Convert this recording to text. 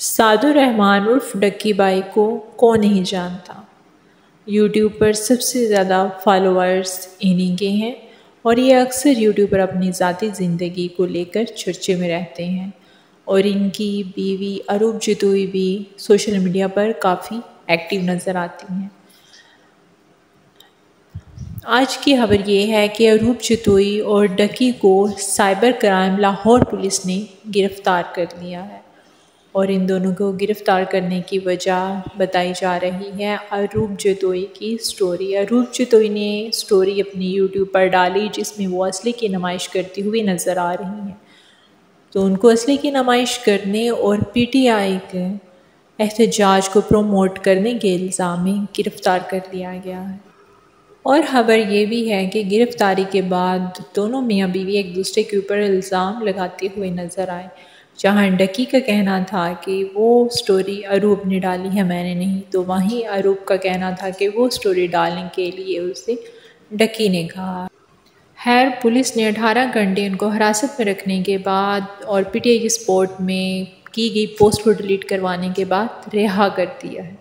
सादुर रहमान उर्फ Ducky by को कौन नहीं जानता। यूट्यूब पर सबसे ज़्यादा फॉलोअर्स इन्हीं के हैं और ये अक्सर यूट्यूब पर अपनी ज़ाती ज़िंदगी को लेकर चर्चे में रहते हैं और इनकी बीवी अरूप जतोई भी सोशल मीडिया पर काफ़ी एक्टिव नज़र आती हैं। आज की खबर ये है कि अरूप जतोई और डक्की को साइबर क्राइम लाहौर पुलिस ने गिरफ़्तार कर लिया है और इन दोनों को गिरफ़्तार करने की वजह बताई जा रही है अरूप जतोई की स्टोरी। अरूप जतोई ने स्टोरी अपनी यूट्यूब पर डाली जिसमें वो असली की नुमाइश करती हुई नज़र आ रही हैं। तो उनको असली की नुमाइश करने और पीटीआई के एहतजाज को प्रमोट करने के इल्ज़ाम में गिरफ़्तार कर लिया गया है। और खबर ये भी है कि गिरफ़्तारी के बाद दोनों मियाँ बीवी एक दूसरे के ऊपर इल्ज़ाम लगाते हुए नज़र आए। जहाँ डक्की का कहना था कि वो स्टोरी अरूप ने डाली है, मैंने नहीं, तो वहीं अरूप का कहना था कि वो स्टोरी डालने के लिए उसे डक्की ने कहा। खैर, पुलिस ने 18 घंटे उनको हिरासत में रखने के बाद और पीटीआई की सपोर्ट में की गई पोस्ट को डिलीट करवाने के बाद रिहा कर दिया है।